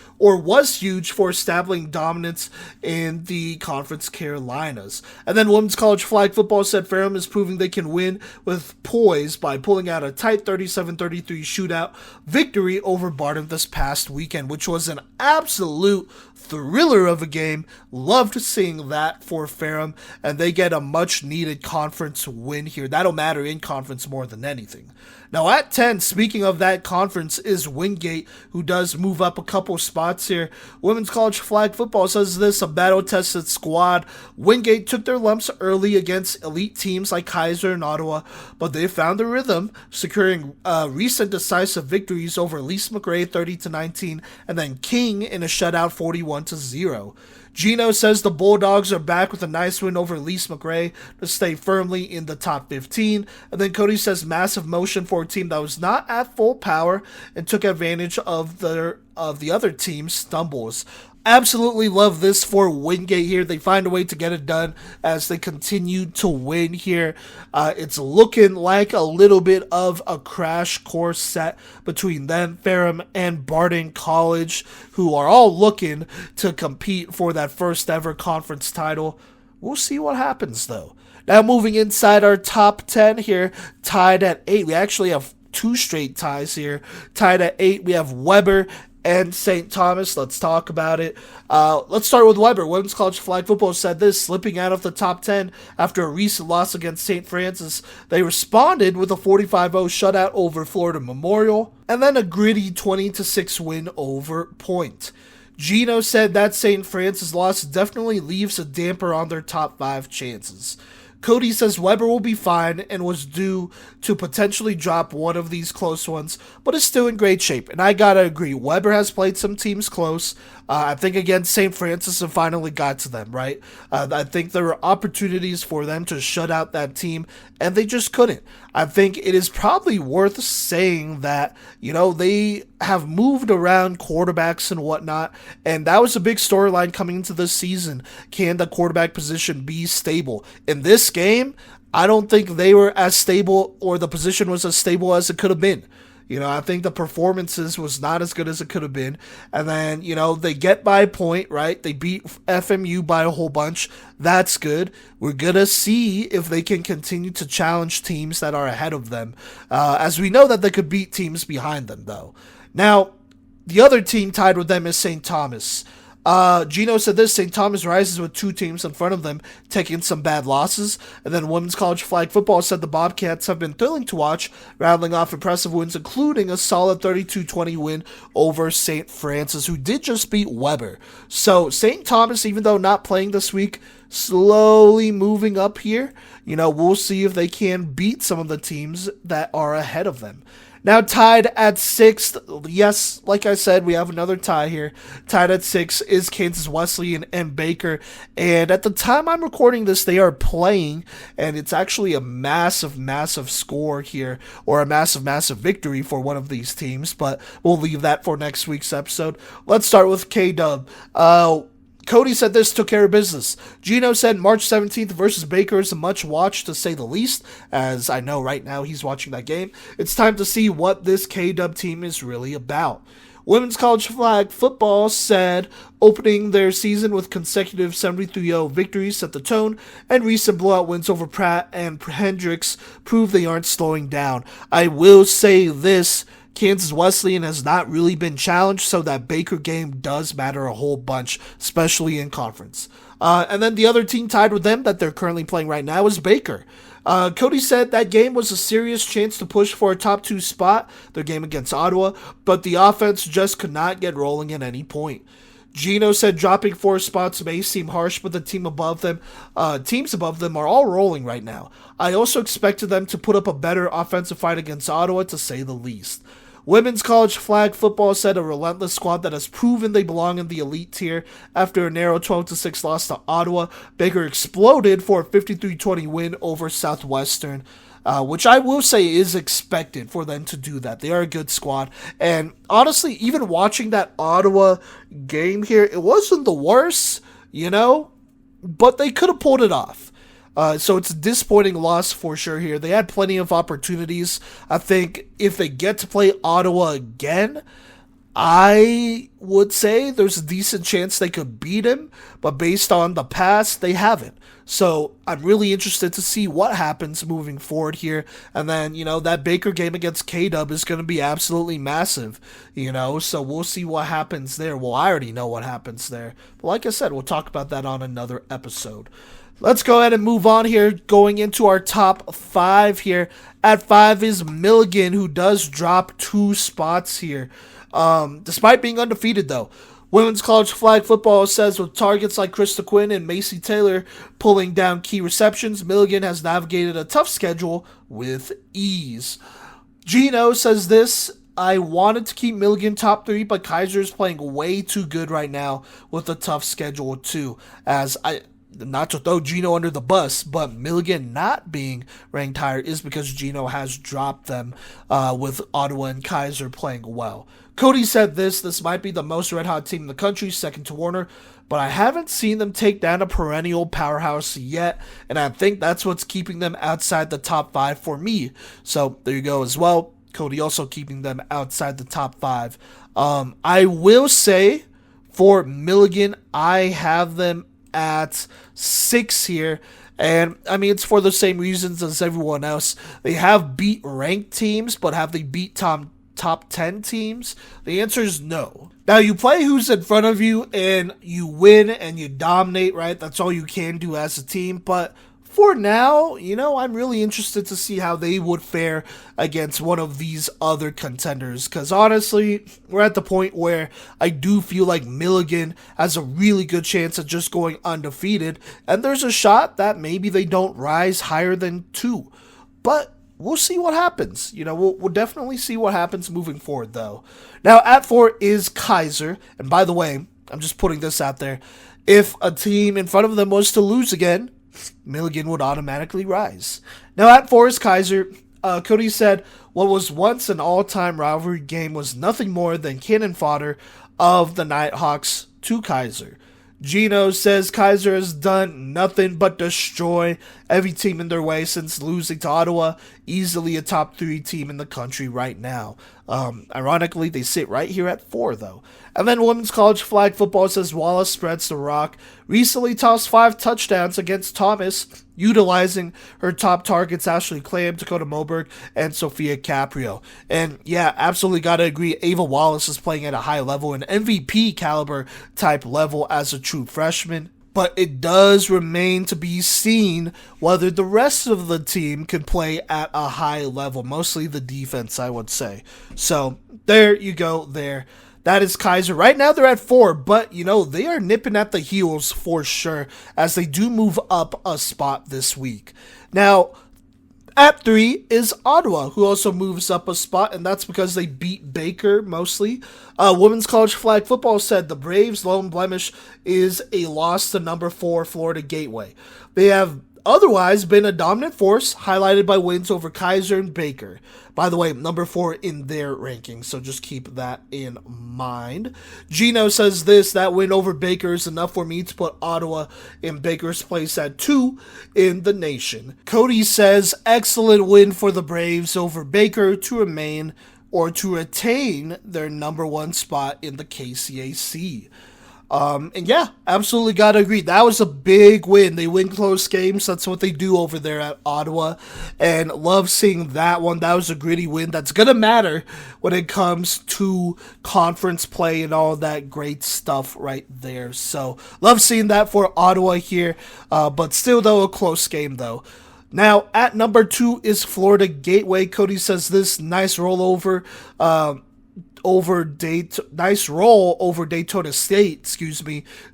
for establishing dominance in the Conference Carolinas. And then women's college flag football said Ferrum is proving they can win with poise by pulling out a tight 37-33 shootout victory over Barden this past weekend, which was an absolute thriller of a game. Loved seeing that for Ferrum, and they get a much needed conference win here. That'll matter in conference more than anything. Now at 10, speaking of that conference, is Wingate, who does move up a couple spots here. Women's college flag football says this, a battle-tested squad. Wingate took their lumps early against elite teams like Kaiser and Ottawa, but they found the rhythm, securing recent decisive victories over Lise McRae 30-19, and then King in a shutout 41-0. Gino says the Bulldogs are back with a nice win over Lise McRae to stay firmly in the top 15. And then Cody says massive motion for a team that was not at full power and took advantage of the other team's stumbles. Absolutely love this for Wingate here. They find a way to get it done as they continue to win here. It's looking like a little bit of a crash course set between them, Ferrum, and Barden College, who are all looking to compete for that first ever conference title. We'll see what happens, though. Now moving inside our top 10 here, tied at 8. We actually have 2 straight ties here. Tied at 8, we have Weber and St. Thomas. Let's talk about it. Let's start with Weber. Women's college flag football said this, slipping out of the top 10 after a recent loss against St. Francis. They responded with a 45-0 shutout over Florida Memorial, and then a gritty 20-6 win over Point. Gino said that St. Francis loss definitely leaves a damper on their top 5 chances. Cody says Weber will be fine and was due to potentially drop one of these close ones, but is still in great shape. And I gotta agree, Weber has played some teams close. I think against St. Francis and finally got to them, right? I think there were opportunities for them to shut out that team, and they just couldn't. I think it is probably worth saying that, they have moved around quarterbacks and whatnot, and that was a big storyline coming into this season. Can the quarterback position be stable? In this game, I don't think they were as stable, or the position was as stable as it could have been. I think the performances was not as good as it could have been. And then, they get by a point, right? They beat FMU by a whole bunch. That's good. We're going to see if they can continue to challenge teams that are ahead of them. As we know that they could beat teams behind them, though. Now, the other team tied with them is St. Thomas. Gino said this, St. Thomas rises with 2 teams in front of them, taking some bad losses. And then women's college flag football said the Bobcats have been thrilling to watch, rattling off impressive wins, including a solid 32-20 win over St. Francis, who did just beat Weber. So St. Thomas, even though not playing this week, slowly moving up here. We'll see if they can beat some of the teams that are ahead of them. Now tied at sixth, yes, like I said, we have another tie here. Tied at six is Kansas Wesleyan and Baker, and at the time I'm recording this, they are playing, and it's actually a massive, massive score here, or a massive, massive victory for one of these teams, but we'll leave that for next week's episode. Let's start with K-Dub. Cody said this, took care of business. Gino said March 17th versus Baker is a much watch to say the least, as I know right now he's watching that game. It's time to see what this K-Dub team is really about. Women's college flag football said opening their season with consecutive 73-0 victories set the tone, and recent blowout wins over Pratt and Hendricks prove they aren't slowing down. I will say this, Kansas Wesleyan has not really been challenged, so that Baker game does matter a whole bunch, especially in conference. And then the other team tied with them that they're currently playing right now is Baker. Cody said that game was a serious chance to push for a top 2 spot, their game against Ottawa, but the offense just could not get rolling at any point. Gino said dropping 4 spots may seem harsh, but the teams above them are all rolling right now. I also expected them to put up a better offensive fight against Ottawa, to say the least. Women's college flag football said a relentless squad that has proven they belong in the elite tier. After a narrow 12-6 loss to Ottawa, Baker exploded for a 53-20 win over Southwestern, which I will say is expected for them to do that. They are a good squad. And honestly, even watching that Ottawa game here, it wasn't the worst, but they could have pulled it off. So it's a disappointing loss for sure here. They had plenty of opportunities. I think if they get to play Ottawa again, I would say there's a decent chance they could beat him, but based on the past, they haven't. So I'm really interested to see what happens moving forward here. And then, that Baker game against K-Dub is going to be absolutely massive, so we'll see what happens there. Well, I already know what happens there. But like I said, we'll talk about that on another episode. Let's go ahead and move on here, going into our top 5 here. At 5 is Milligan, who does drop 2 spots here, despite being undefeated, though. Women's college flag football says with targets like Krista Quinn and Macy Taylor pulling down key receptions, Milligan has navigated a tough schedule with ease. Gino says this, I wanted to keep Milligan top 3, but Kaiser is playing way too good right now with a tough schedule too, not to throw Gino under the bus, but Milligan not being ranked higher is because Gino has dropped them with Ottawa and Kaiser playing well. Cody said this might be the most red-hot team in the country, second to Warner, but I haven't seen them take down a perennial powerhouse yet, and I think that's what's keeping them outside the top 5 for me. So there you go as well. Cody also keeping them outside the top 5. I will say for Milligan, I have them at 6 here, and I mean it's for the same reasons as everyone else. They have beat ranked teams, but have they beat top 10 teams? The answer is no. Now you play who's in front of you and you win and you dominate, right? That's all you can do as a team, but for now, I'm really interested to see how they would fare against one of these other contenders. Because honestly, we're at the point where I do feel like Milligan has a really good chance of just going undefeated. And there's a shot that maybe they don't rise higher than 2. But we'll see what happens. We'll definitely see what happens moving forward, though. Now, at 4 is Kaiser. And by the way, I'm just putting this out there. If a team in front of them was to lose again, Milligan would automatically rise. Now at 4 is Kaiser. Cody said, what was once an all-time rivalry game was nothing more than cannon fodder of the Nighthawks to Kaiser. Gino says Kaiser has done nothing but destroy every team in their way since losing to Ottawa, easily a top 3 team in the country right now. Ironically, they sit right here at 4, though. And then women's college flag football says Wallace spreads the rock. Recently tossed 5 touchdowns against Thomas, utilizing her top targets Ashley Clam, Dakota Moberg, and Sophia Caprio. And yeah, absolutely got to agree, Ava Wallace is playing at a high level, an MVP caliber type level as a true freshman. But it does remain to be seen whether the rest of the team can play at a high level, mostly the defense, I would say. So there you go there. That is Kaiser. Right now they're at 4, but they are nipping at the heels for sure as they do move up a spot this week. Now, at 3 is Ottawa, who also moves up a spot, and that's because they beat Baker mostly. Women's College Flag Football said the Braves' lone blemish is a loss to number 4 Florida Gateway. They have otherwise been a dominant force, highlighted by wins over Kaiser and Baker. By the way, number 4 in their rankings, so just keep that in mind. Gino says that win over Baker is enough for me to put Ottawa in Baker's place at 2 in the nation. Cody says, excellent win for the Braves over Baker to remain or to retain their number 1 spot in the KCAC. And yeah, absolutely gotta agree. That was a big win. They win close games. That's what they do over there at Ottawa. And love seeing that one. That was a gritty win. That's gonna matter when it comes to conference play and all that great stuff right there. So love seeing that for Ottawa here. But still though, a close game though. Now at number 2 is Florida Gateway. Cody says this nice rollover. Nice roll over Daytona State,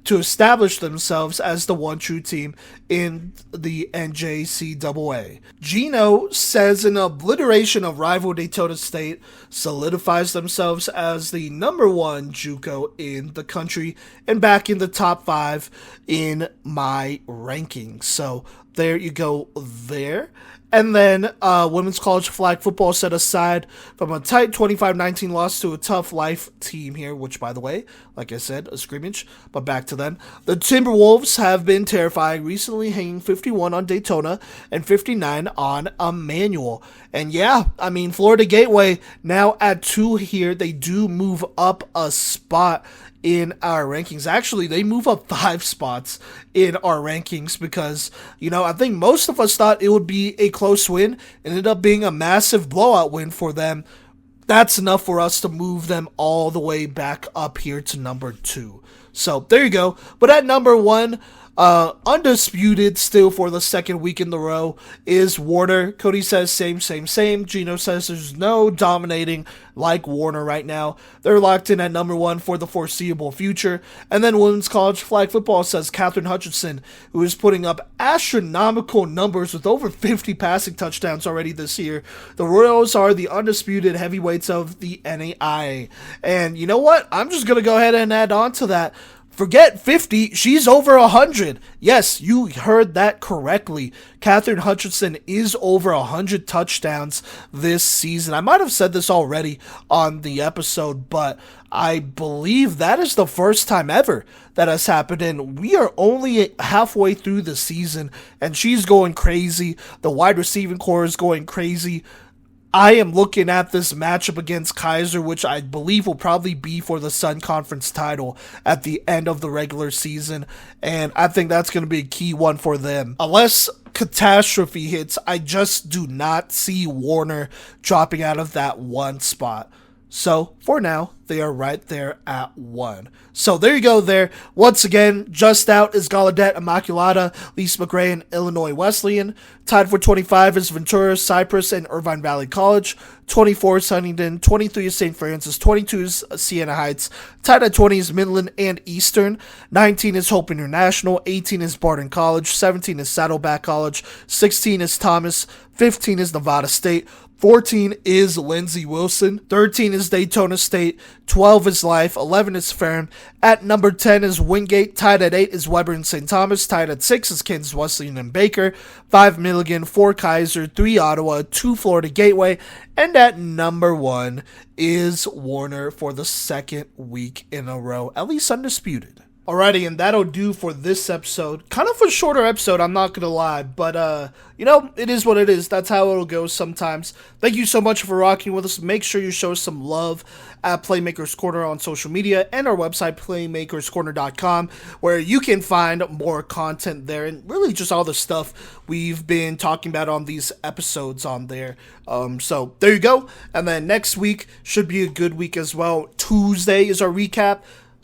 to establish themselves as the one true team in the NJCAA. Gino says an obliteration of rival Daytona State solidifies themselves as the number 1 JUCO in the country and back in the top 5 in my rankings. So there you go there. And then Women's College Flag Football set aside from a tight 25-19 loss to a tough life team here, which, by the way, like I said, a scrimmage, but back to them. The Timberwolves have been terrifying, recently hanging 51 on Daytona and 59 on Emmanuel. And yeah, I mean, Florida Gateway now at 2 here. They do move up a spot in our rankings. Actually, they move up 5 spots in our rankings because, I think most of us thought it would be a close win. It ended up being a massive blowout win for them. That's enough for us to move them all the way back up here to number 2. So there you go. But at number 1, undisputed still for the second week in the row is Warner. Cody says same. Gino says there's no dominating like Warner right now. They're locked in at number 1 for the foreseeable future. And then Women's College Flag Football says Catherine Hutchinson, who is putting up astronomical numbers with over 50 passing touchdowns already this year. The Royals are the undisputed heavyweights of the NAIA. And you know what? I'm just going to go ahead and add on to that. Forget 50, she's over 100. Yes, you heard that correctly. Catherine Hutchinson is over 100 touchdowns this season. I might have said this already on the episode, but I believe that is the first time ever that has happened, and we are only halfway through the season, and she's going crazy. The wide receiving core is going crazy. I am looking at this matchup against Kaiser, which I believe will probably be for the Sun Conference title at the end of the regular season, and I think that's going to be a key one for them. Unless catastrophe hits, I just do not see Warner dropping out of that 1 spot. So, for now, they are right there at 1. So, there you go there. Once again, just out is Gallaudet, Immaculata, Lisa McRae, and Illinois Wesleyan. Tied for 25 is Ventura, Cypress, and Irvine Valley College. 24 is Huntington. 23 is St. Francis. 22 is Siena Heights. Tied at 20 is Midland and Eastern. 19 is Hope International. 18 is Barton College. 17 is Saddleback College. 16 is Thomas. 15 is Nevada State. 14 is Lindsey Wilson. 13 is Daytona State. 12 is Life. 11 is Ferrum. At number 10 is Wingate. Tied at 8 is Weber and St. Thomas. Tied at 6 is Kansas Wesleyan and Baker. 5 Milligan. 4 Kaiser. 3 Ottawa. 2 Florida Gateway. And at number 1 is Warner for the second week in a row, at least undisputed. Alrighty, and that'll do for this episode. Kind of a shorter episode, I'm not gonna lie, but it is what it is. That's how it'll go sometimes. Thank you so much for rocking with us. Make sure you show some love at Playmaker's Corner on social media and our website, playmakerscorner.com, where you can find more content there and really just all the stuff we've been talking about on these episodes on there. So there you go. And then next week should be a good week as well. Tuesday is our recap.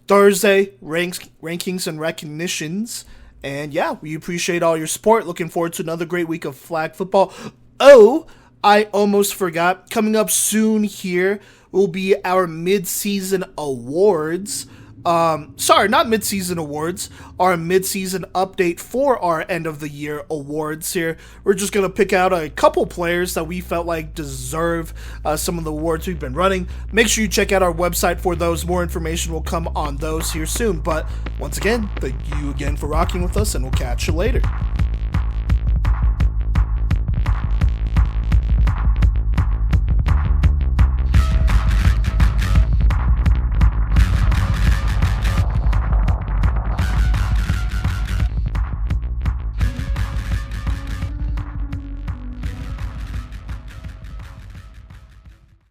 Thursday, rankings and recognitions. And yeah, we appreciate all your support. Looking forward to another great week of flag football. Oh, I almost forgot. Coming up soon here will be our mid-season awards. Sorry, not mid-season awards. Our mid-season update for our end of the year awards here. We're just gonna pick out a couple players that we felt like deserve some of the awards we've been running. Make sure you check out our website for those. More information will come on those here soon. But once again, thank you again for rocking with us, and we'll catch you later.